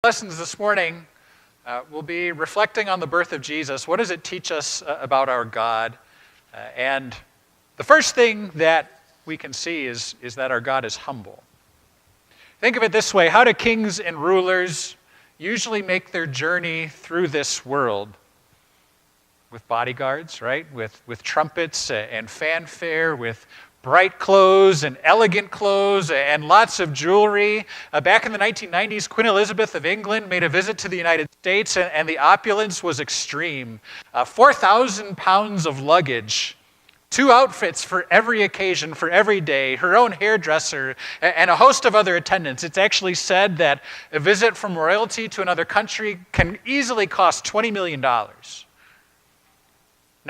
Lessons this morning will be reflecting on the birth of Jesus. What does it teach us about our God? And the first thing that we can see is that our God is humble. Think of it this way. How do kings and rulers usually make their journey through this world? With bodyguards, right? With trumpets and fanfare, with bright clothes and elegant clothes and lots of jewelry. Back in the 1990s, Queen Elizabeth of England made a visit to the United States, and the opulence was extreme. 4,000 pounds of luggage, 2 outfits for every occasion, for every day, her own hairdresser, and a host of other attendants. It's actually said that a visit from royalty to another country can easily cost $20 million. Now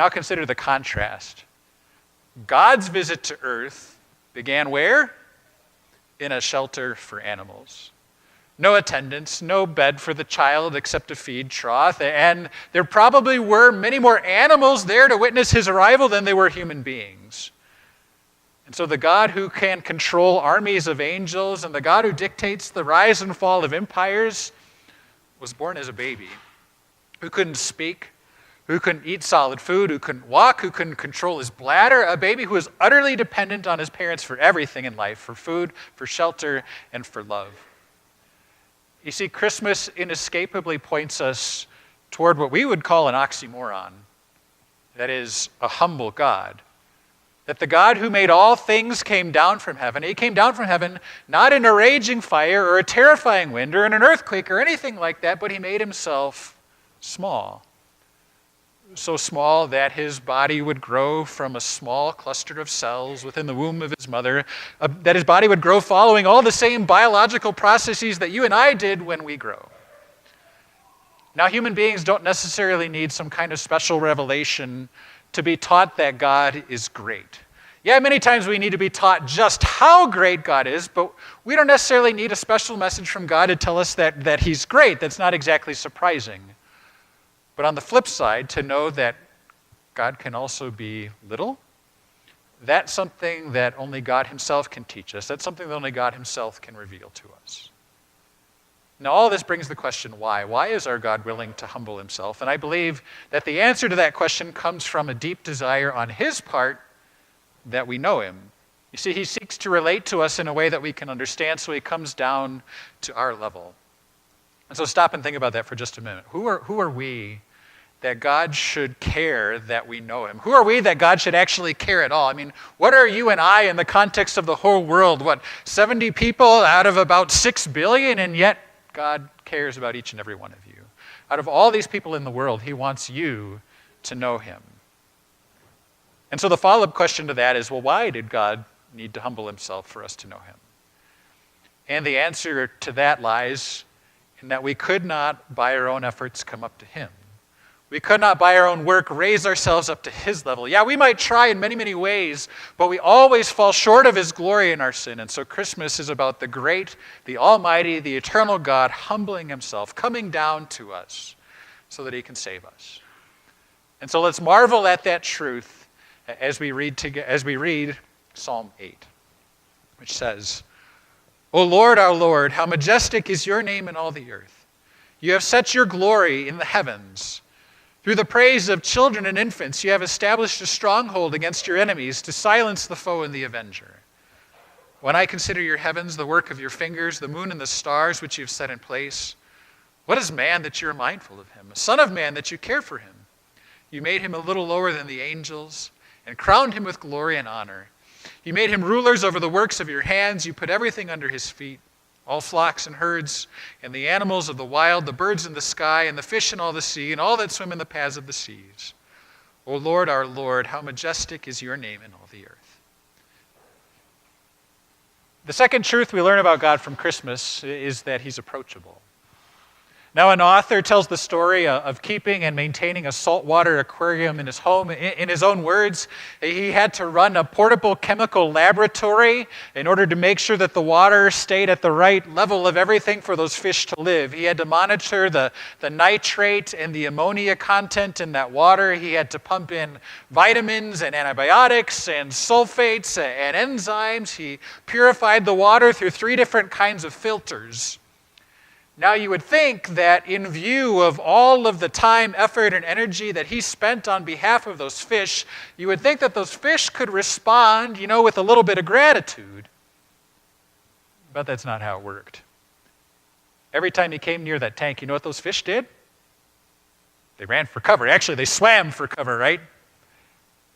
consider the contrast. God's visit to earth began where? In a shelter for animals. No attendants, no bed for the child except a feed trough, and there probably were many more animals there to witness his arrival than there were human beings. And so the God who can control armies of angels and the God who dictates the rise and fall of empires was born as a baby who couldn't speak, who couldn't eat solid food, who couldn't walk, who couldn't control his bladder, a baby who was utterly dependent on his parents for everything in life, for food, for shelter, and for love. You see, Christmas inescapably points us toward what we would call an oxymoron. That is, a humble God. That the God who made all things came down from heaven. He came down from heaven not in a raging fire or a terrifying wind or in an earthquake or anything like that, but he made himself small. So small that his body would grow from a small cluster of cells within the womb of his mother, that his body would grow following all the same biological processes that you and I did when we grow. Now, human beings don't necessarily need some kind of special revelation to be taught that God is great. Yeah, many times we need to be taught just how great God is, but we don't necessarily need a special message from God to tell us that he's great. That's not exactly surprising. But on the flip side, to know that God can also be little, that's something that only God himself can teach us. That's something that only God himself can reveal to us. Now, all this brings the question, why? Why is our God willing to humble himself? And I believe that the answer to that question comes from a deep desire on his part that we know him. You see, he seeks to relate to us in a way that we can understand, so he comes down to our level. And so stop and think about that for just a minute. Who are we that God should care that we know him? Who are we that God should actually care at all? I mean, what are you and I in the context of the whole world? 70 people out of about 6 billion, and yet God cares about each and every one of you. Out of all these people in the world, he wants you to know him. And so the follow-up question to that is, well, why did God need to humble himself for us to know him? And the answer to that lies in that we could not, by our own efforts, come up to him. We could not, by our own work, raise ourselves up to his level. Yeah, we might try in many, many ways, but we always fall short of his glory in our sin. And so Christmas is about the great, the almighty, the eternal God humbling himself, coming down to us so that he can save us. And so let's marvel at that truth as we read Psalm 8, which says, O Lord, our Lord, how majestic is your name in all the earth. You have set your glory in the heavens. Through the praise of children and infants, you have established a stronghold against your enemies to silence the foe and the avenger. When I consider your heavens, the work of your fingers, the moon and the stars which you have set in place, what is man that you are mindful of him, a son of man that you care for him? You made him a little lower than the angels and crowned him with glory and honor. You made him rulers over the works of your hands. You put everything under his feet, all flocks and herds, and the animals of the wild, the birds in the sky, and the fish in all the sea, and all that swim in the paths of the seas. O Lord, our Lord, how majestic is your name in all the earth. The second truth we learn about God from Christmas is that he's approachable. Now, an author tells the story of keeping and maintaining a saltwater aquarium in his home. In his own words, he had to run a portable chemical laboratory in order to make sure that the water stayed at the right level of everything for those fish to live. He had to monitor the nitrate and the ammonia content in that water. He had to pump in vitamins and antibiotics and sulfates and enzymes. He purified the water through 3 different kinds of filters. Now you would think that in view of all of the time, effort, and energy that he spent on behalf of those fish, you would think that those fish could respond, with a little bit of gratitude. But that's not how it worked. Every time he came near that tank, you know what those fish did? They ran for cover. Actually, they swam for cover, right?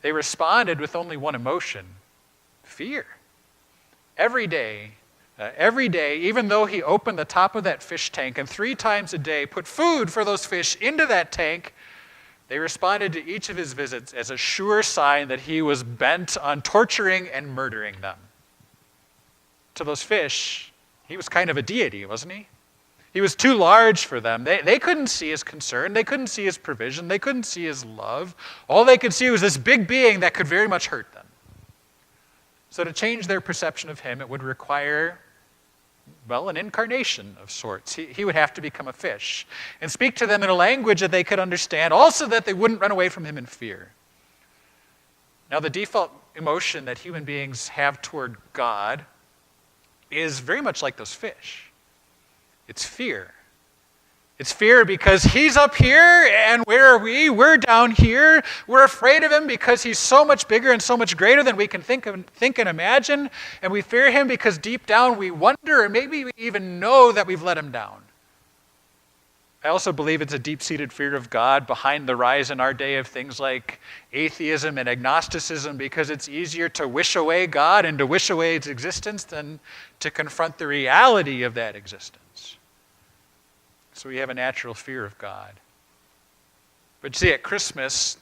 They responded with only one emotion: fear. Every day, even though he opened the top of that fish tank and 3 times a day put food for those fish into that tank, they responded to each of his visits as a sure sign that he was bent on torturing and murdering them. To those fish, he was kind of a deity, wasn't he? He was too large for them. They couldn't see his concern. They couldn't see his provision. They couldn't see his love. All they could see was this big being that could very much hurt them. So to change their perception of him, it would require, an incarnation of sorts. He would have to become a fish and speak to them in a language that they could understand, also that they wouldn't run away from him in fear. Now, the default emotion that human beings have toward God is very much like those fish. It's fear. It's fear because he's up here, and where are we? We're down here. We're afraid of him because he's so much bigger and so much greater than we can think and imagine. And we fear him because deep down we wonder, or maybe we even know, that we've let him down. I also believe it's a deep-seated fear of God behind the rise in our day of things like atheism and agnosticism, because it's easier to wish away God and to wish away its existence than to confront the reality of that existence. So we have a natural fear of God. But see, at Christmas,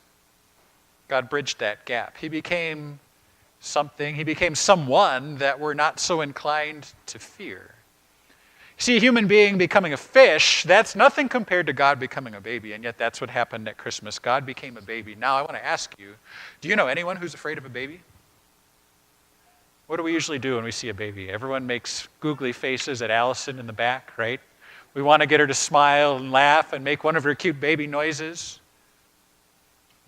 God bridged that gap. He became someone that we're not so inclined to fear. See, a human being becoming a fish, that's nothing compared to God becoming a baby, and yet that's what happened at Christmas. God became a baby. Now I want to ask you, do you know anyone who's afraid of a baby? What do we usually do when we see a baby? Everyone makes googly faces at Allison in the back, right? We want to get her to smile and laugh and make one of her cute baby noises.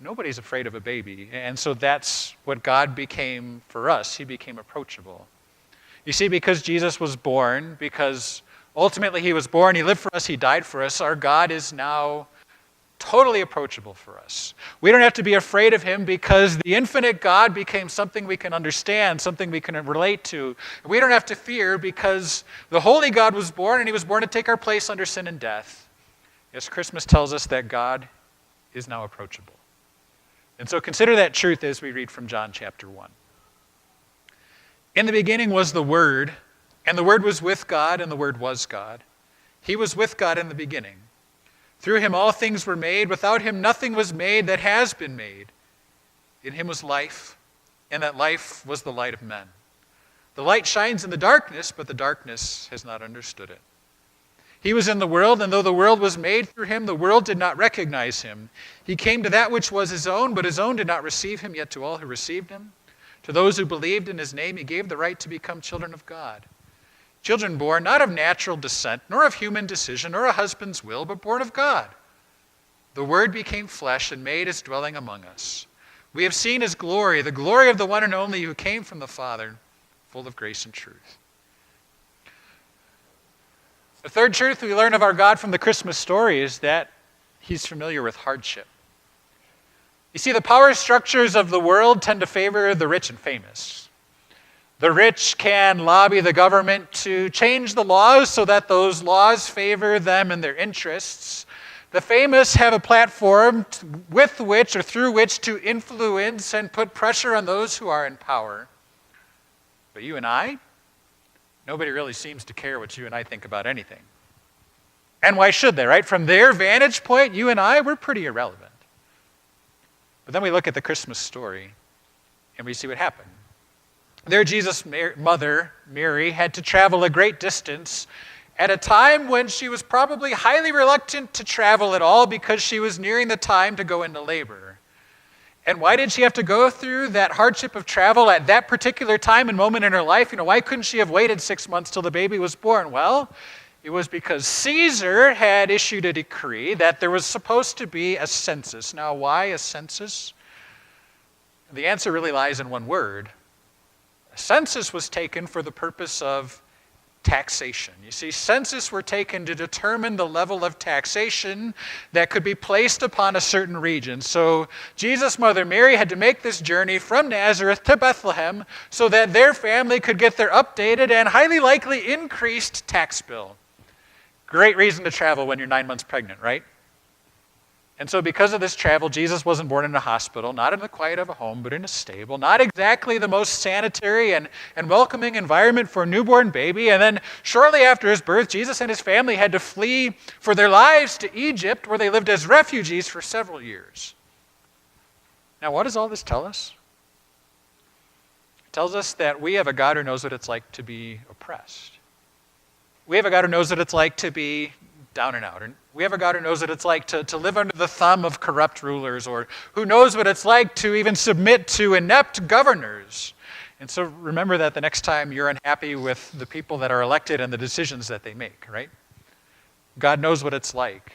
Nobody's afraid of a baby. And so that's what God became for us. He became approachable. You see, because Jesus was born, because ultimately he was born, he lived for us, he died for us, our God is now totally approachable for us. We don't have to be afraid of him because the infinite God became something we can understand, something we can relate to. We don't have to fear because the holy God was born, and he was born to take our place under sin and death. Yes, Christmas tells us that God is now approachable. And so consider that truth as we read from John chapter 1. In the beginning was the Word, and the Word was with God, and the Word was God. He was with God in the beginning. Through him all things were made. Without him nothing was made that has been made. In him was life, and that life was the light of men. The light shines in the darkness, but the darkness has not understood it. He was in the world, and though the world was made through him, the world did not recognize him. He came to that which was his own, but his own did not receive him, yet to all who received him, to those who believed in his name, he gave the right to become children of God. Children born not of natural descent, nor of human decision, nor a husband's will, but born of God. The Word became flesh and made his dwelling among us. We have seen his glory, the glory of the one and only who came from the Father, full of grace and truth. The third truth we learn of our God from the Christmas story is that he's familiar with hardship. You see, the power structures of the world tend to favor the rich and famous. The rich can lobby the government to change the laws so that those laws favor them and their interests. The famous have a platform with which or through which to influence and put pressure on those who are in power. But you and I, nobody really seems to care what you and I think about anything. And why should they, right? From their vantage point, you and I, we're pretty irrelevant. But then we look at the Christmas story and we see what happened. There, Jesus' mother, Mary, had to travel a great distance at a time when she was probably highly reluctant to travel at all because she was nearing the time to go into labor. And why did she have to go through that hardship of travel at that particular time and moment in her life? Why couldn't she have waited 6 months till the baby was born? Well, it was because Caesar had issued a decree that there was supposed to be a census. Now, why a census? The answer really lies in one word. A census was taken for the purpose of taxation. You see, census were taken to determine the level of taxation that could be placed upon a certain region. So Jesus' mother Mary had to make this journey from Nazareth to Bethlehem so that their family could get their updated and highly likely increased tax bill. Great reason to travel when you're 9 months pregnant, right? And so because of this travel, Jesus wasn't born in a hospital, not in the quiet of a home, but in a stable. Not exactly the most sanitary and welcoming environment for a newborn baby. And then shortly after his birth, Jesus and his family had to flee for their lives to Egypt, where they lived as refugees for several years. Now, what does all this tell us? It tells us that we have a God who knows what it's like to be oppressed. We have a God who knows what it's like to be down and out. And we have a God who knows what it's like to live under the thumb of corrupt rulers, or who knows what it's like to even submit to inept governors. And so remember that the next time you're unhappy with the people that are elected and the decisions that they make, right? God knows what it's like.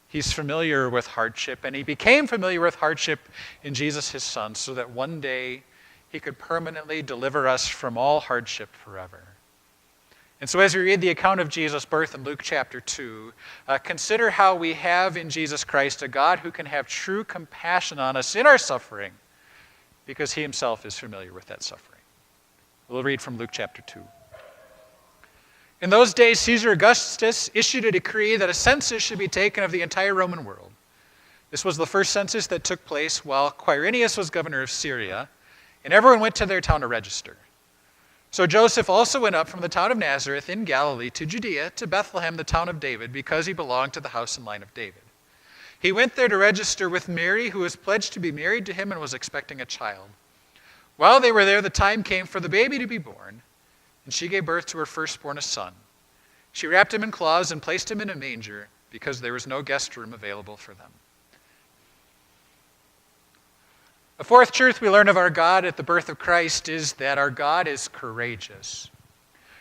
He's familiar with hardship, and he became familiar with hardship in Jesus, his son, so that one day he could permanently deliver us from all hardship forever. And so as we read the account of Jesus' birth in Luke chapter 2, consider how we have in Jesus Christ a God who can have true compassion on us in our suffering, because he himself is familiar with that suffering. We'll read from Luke chapter 2. In those days, Caesar Augustus issued a decree that a census should be taken of the entire Roman world. This was the first census that took place while Quirinius was governor of Syria, and everyone went to their town to register. So Joseph also went up from the town of Nazareth in Galilee to Judea, to Bethlehem, the town of David, because he belonged to the house and line of David. He went there to register with Mary, who was pledged to be married to him and was expecting a child. While they were there, the time came for the baby to be born, and she gave birth to her firstborn, a son. She wrapped him in cloths and placed him in a manger, because there was no guest room available for them. A fourth truth we learn of our God at the birth of Christ is that our God is courageous.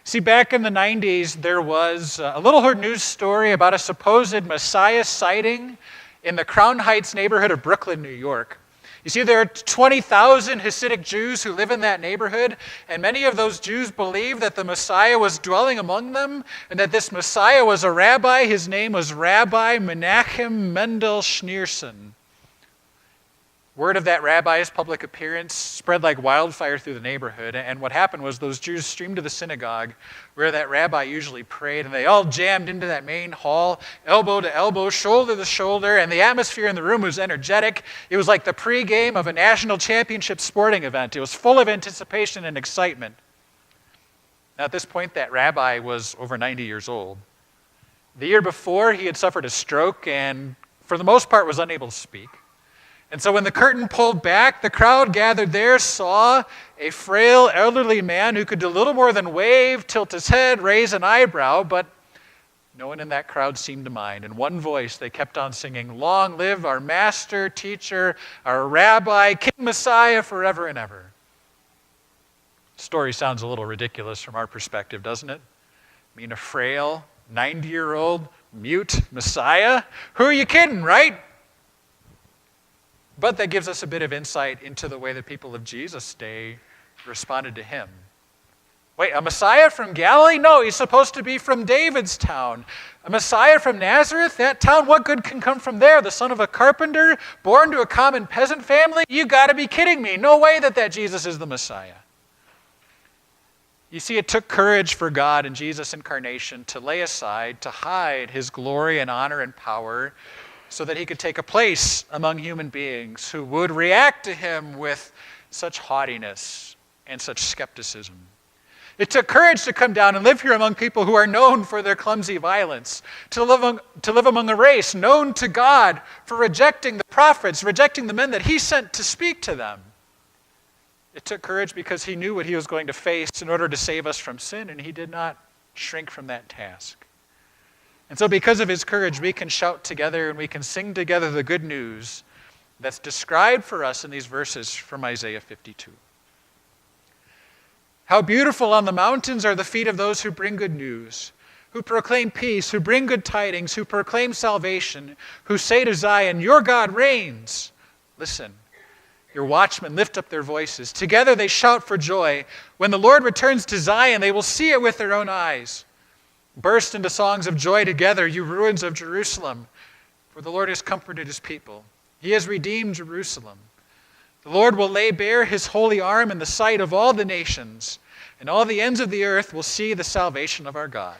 See, back in the 90s, there was a little news story about a supposed Messiah sighting in the Crown Heights neighborhood of Brooklyn, New York. You see, there are 20,000 Hasidic Jews who live in that neighborhood, and many of those Jews believe that the Messiah was dwelling among them, and that this Messiah was a rabbi. His name was Rabbi Menachem Mendel Schneerson. Word of that rabbi's public appearance spread like wildfire through the neighborhood, and what happened was those Jews streamed to the synagogue where that rabbi usually prayed, and they all jammed into that main hall, elbow to elbow, shoulder to shoulder, and the atmosphere in the room was energetic. It was like the pregame of a national championship sporting event. It was full of anticipation and excitement. Now, at this point, that rabbi was over 90 years old. The year before, he had suffered a stroke and, for the most part, was unable to speak. And so when the curtain pulled back, the crowd gathered there saw a frail, elderly man who could do little more than wave, tilt his head, raise an eyebrow, but no one in that crowd seemed to mind. In one voice, they kept on singing, "Long live our master, teacher, our rabbi, King Messiah, forever and ever." The story sounds a little ridiculous from our perspective, doesn't it? I mean, a frail, 90-year-old, mute Messiah? Who are you kidding, right? But that gives us a bit of insight into the way the people of Jesus' day responded to him. Wait, a Messiah from Galilee? No, he's supposed to be from David's town. A Messiah from Nazareth? That town, what good can come from there? The son of a carpenter, born to a common peasant family? You got to be kidding me. No way that Jesus is the Messiah. You see, it took courage for God in Jesus' incarnation to lay aside, to hide his glory and honor and power, so that he could take a place among human beings who would react to him with such haughtiness and such skepticism. It took courage to come down and live here among people who are known for their clumsy violence, to live among a race known to God for rejecting the prophets, rejecting the men that he sent to speak to them. It took courage because he knew what he was going to face in order to save us from sin, and he did not shrink from that task. And so because of his courage, we can shout together and we can sing together the good news that's described for us in these verses from Isaiah 52. How beautiful on the mountains are the feet of those who bring good news, who proclaim peace, who bring good tidings, who proclaim salvation, who say to Zion, "Your God reigns." Listen, Your watchmen lift up their voices. Together they shout for joy. When the Lord returns to Zion, they will see it with their own eyes. Burst into songs of joy together, you ruins of Jerusalem, for the Lord has comforted his people. He has redeemed Jerusalem. The Lord will lay bare his holy arm in the sight of all the nations, and all the ends of the earth will see the salvation of our God.